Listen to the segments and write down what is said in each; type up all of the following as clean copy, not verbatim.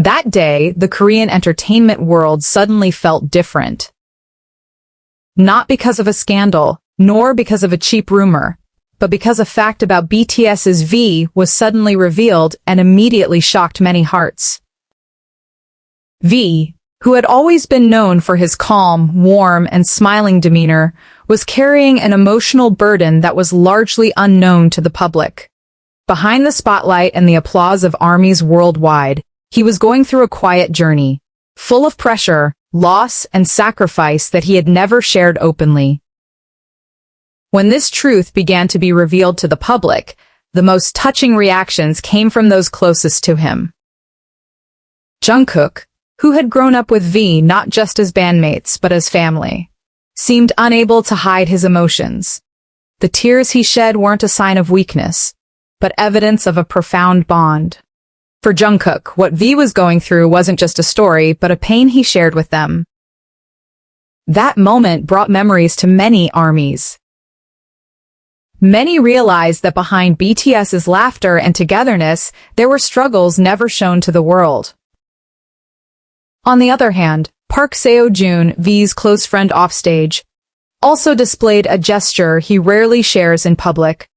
That day, the Korean entertainment world suddenly felt different. Not because of a scandal, nor because of a cheap rumor, but because a fact about BTS's V was suddenly revealed and immediately shocked many hearts. V, who had always been known for his calm, warm, and smiling demeanor, was carrying an emotional burden that was largely unknown to the public. Behind the spotlight and the applause of armies worldwide, he was going through a quiet journey, full of pressure, loss, and sacrifice that he had never shared openly. When this truth began to be revealed to the public, the most touching reactions came from those closest to him. Jungkook, who had grown up with V not just as bandmates but as family, seemed unable to hide his emotions. The tears he shed weren't a sign of weakness, but evidence of a profound bond. For Jungkook, what V was going through wasn't just a story, but a pain he shared with them. That moment brought memories to many armies. Many realized that behind BTS's laughter and togetherness, there were struggles never shown to the world. On the other hand, Park Seo-joon, V's close friend offstage, also displayed a gesture he rarely shares in public.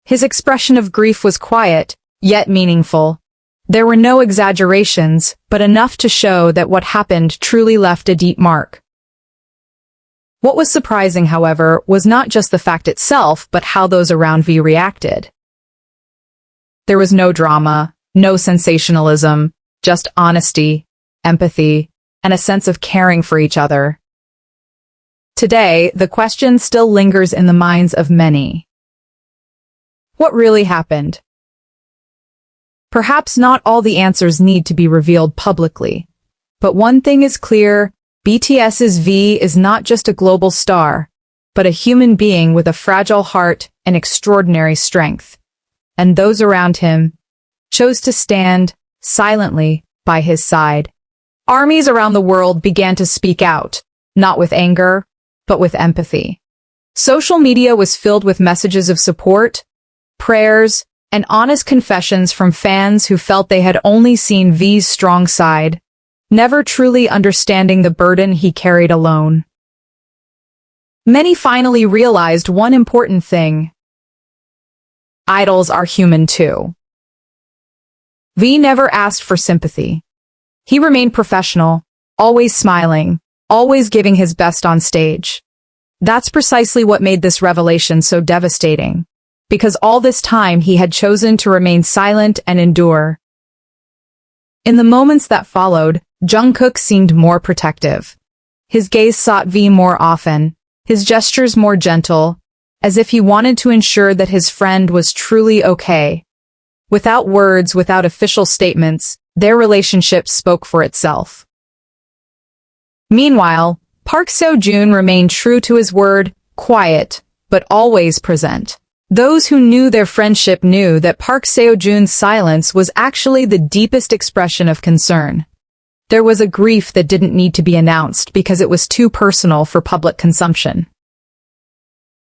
His expression of grief was quiet, yet meaningful. There were no exaggerations, but enough to show that what happened truly left a deep mark. What was surprising, however, was not just the fact itself, but how those around V reacted. There was no drama, no sensationalism, just honesty, empathy, and a sense of caring for each other. Today, the question still lingers in the minds of many. What really happened? Perhaps not all the answers need to be revealed publicly, but one thing is clear: BTS's V is not just a global star, but a human being with a fragile heart and extraordinary strength. And those around him chose to stand silently by his side. Armies around the world began to speak out, not with anger, but with empathy. Social media was filled with messages of support, prayers, and honest confessions from fans who felt they had only seen V's strong side, never truly understanding the burden he carried alone. Many finally realized one important thing: idols are human too. V never asked for sympathy. He remained professional, always smiling, always giving his best on stage. That's precisely what made this revelation so devastating, because all this time he had chosen to remain silent and endure. In the moments that followed, Jungkook seemed more protective. His gaze sought V more often, his gestures more gentle, as if he wanted to ensure that his friend was truly okay. Without words, without official statements, their relationship spoke for itself. Meanwhile, Park Seo-joon remained true to his word, quiet, but always present. Those who knew their friendship knew that Park Seo-joon's silence was actually the deepest expression of concern. There was a grief that didn't need to be announced because it was too personal for public consumption.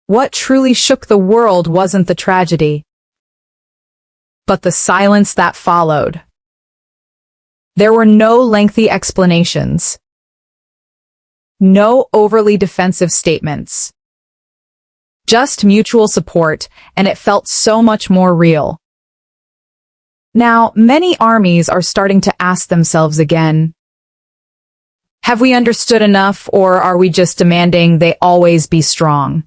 What truly shook the world wasn't the tragedy, but the silence that followed. There were no lengthy explanations, no overly defensive statements, just mutual support, and it felt so much more real. Now, many armies are starting to ask themselves again, have we understood enough, or are we just demanding they always be strong?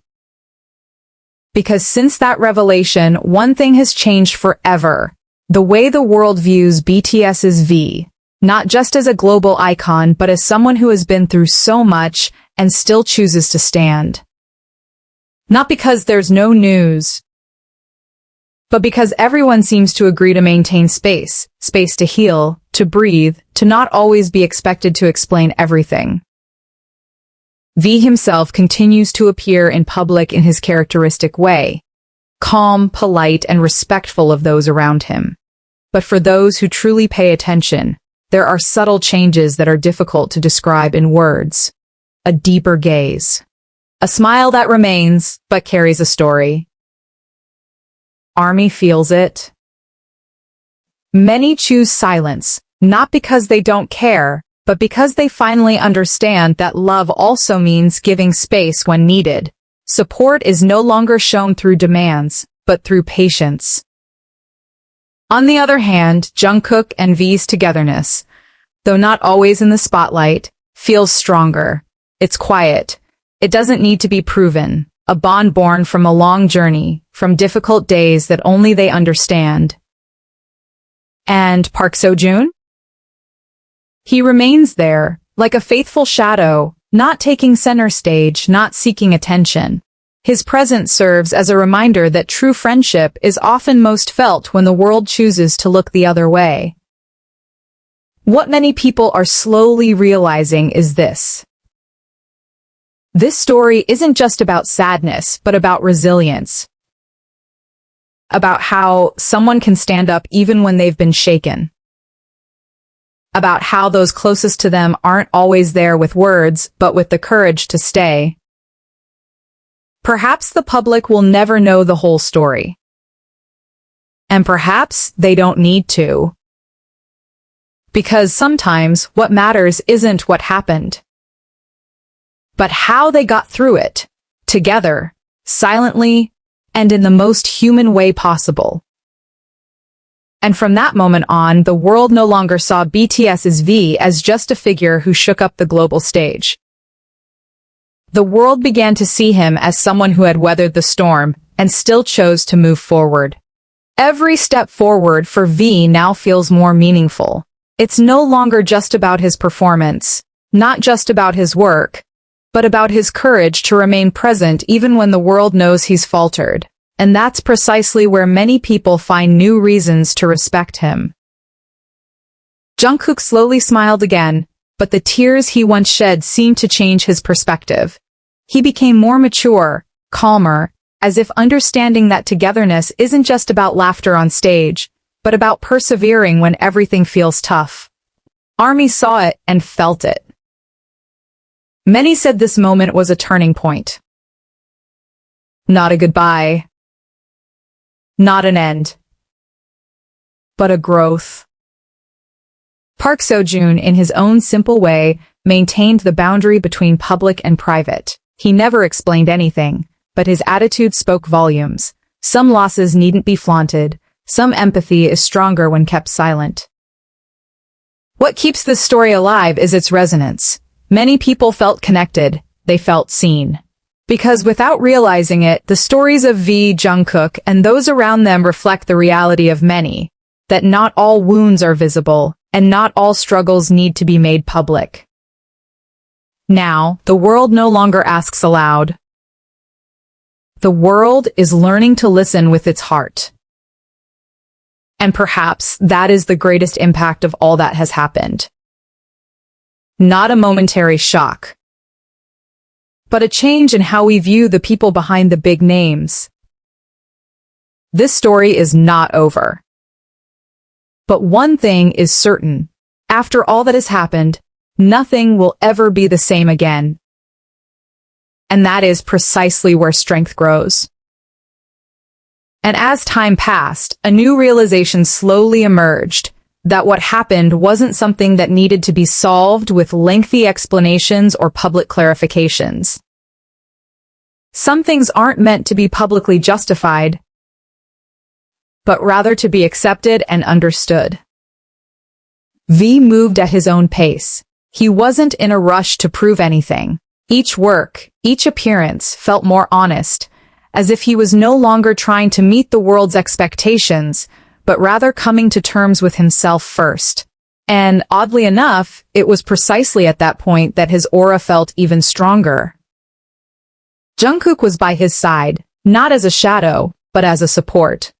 Because since that revelation, one thing has changed forever: the way the world views BTS's V, not just as a global icon, but as someone who has been through so much and still chooses to stand. Not because there's no news, but because everyone seems to agree to maintain space to heal, to breathe, to not always be expected to explain everything. V himself continues to appear in public in his characteristic way, calm, polite, and respectful of those around him. But for those who truly pay attention, there are subtle changes that are difficult to describe in words. A deeper gaze. A smile that remains, but carries a story. Army feels it. Many choose silence, Not because they don't care, but because they finally understand that love also means giving space when needed. Support is no longer shown through demands, but through patience. On the other hand, Jungkook and V's togetherness, though not always in the spotlight, feels stronger. It's quiet. It doesn't need to be proven. A bond born from a long journey, from difficult days that only they understand. And Park Seo-joon? He remains there, like a faithful shadow, not taking center stage, not seeking attention. His presence serves as a reminder that true friendship is often most felt when the world chooses to look the other way. What many people are slowly realizing is this. This story isn't just about sadness, but about resilience. About how someone can stand up even when they've been shaken. About how those closest to them aren't always there with words, but with the courage to stay. Perhaps the public will never know the whole story. And perhaps they don't need to. Because sometimes what matters isn't what happened, but how they got through it, together, silently, and in the most human way possible. And from that moment on, the world no longer saw BTS's V as just a figure who shook up the global stage. The world began to see him as someone who had weathered the storm and still chose to move forward. Every step forward for V now feels more meaningful. It's no longer just about his performance, not just about his work, but about his courage to remain present even when the world knows he's faltered. And that's precisely where many people find new reasons to respect him. Jungkook slowly smiled again, but the tears he once shed seemed to change his perspective. He became more mature, calmer, as if understanding that togetherness isn't just about laughter on stage, but about persevering when everything feels tough. ARMY saw it and felt it. Many said this moment was a turning point. Not a goodbye. Not an end. But a growth. Park Seo-joon, in his own simple way, maintained the boundary between public and private. He never explained anything, but his attitude spoke volumes. Some losses needn't be flaunted. Some empathy is stronger when kept silent. What keeps this story alive is its resonance. Many people felt connected, they felt seen. Because without realizing it, the stories of V, Jungkook, and those around them reflect the reality of many, that not all wounds are visible, and not all struggles need to be made public. Now, the world no longer asks aloud. The world is learning to listen with its heart. And perhaps that is the greatest impact of all that has happened. Not a momentary shock, but a change in how we view the people behind the big names. This story is not over. But one thing is certain. After all that has happened, nothing will ever be the same again. And that is precisely where strength grows. And as time passed, a new realization slowly emerged, that what happened wasn't something that needed to be solved with lengthy explanations or public clarifications. Some things aren't meant to be publicly justified, but rather to be accepted and understood. V moved at his own pace. He wasn't in a rush to prove anything. Each work, each appearance felt more honest, as if he was no longer trying to meet the world's expectations, but rather coming to terms with himself first. And oddly enough, it was precisely at that point that his aura felt even stronger. Jungkook was by his side, not as a shadow, but as a support.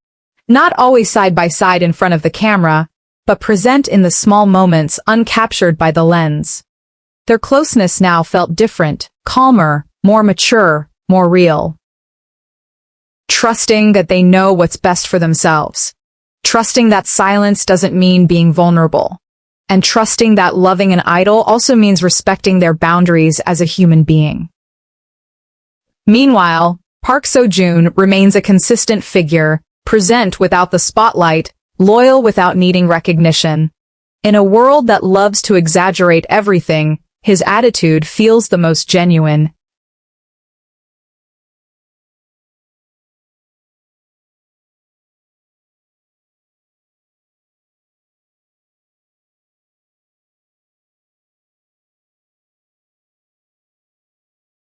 Not always side by side in front of the camera, but present in the small moments uncaptured by the lens. Their closeness now felt different, calmer, more mature, more real. Trusting that they know what's best for themselves. Trusting that silence doesn't mean being vulnerable. And trusting that loving an idol also means respecting their boundaries as a human being. Meanwhile, Park Seo-joon remains a consistent figure, present without the spotlight, loyal without needing recognition. In a world that loves to exaggerate everything, his attitude feels the most genuine.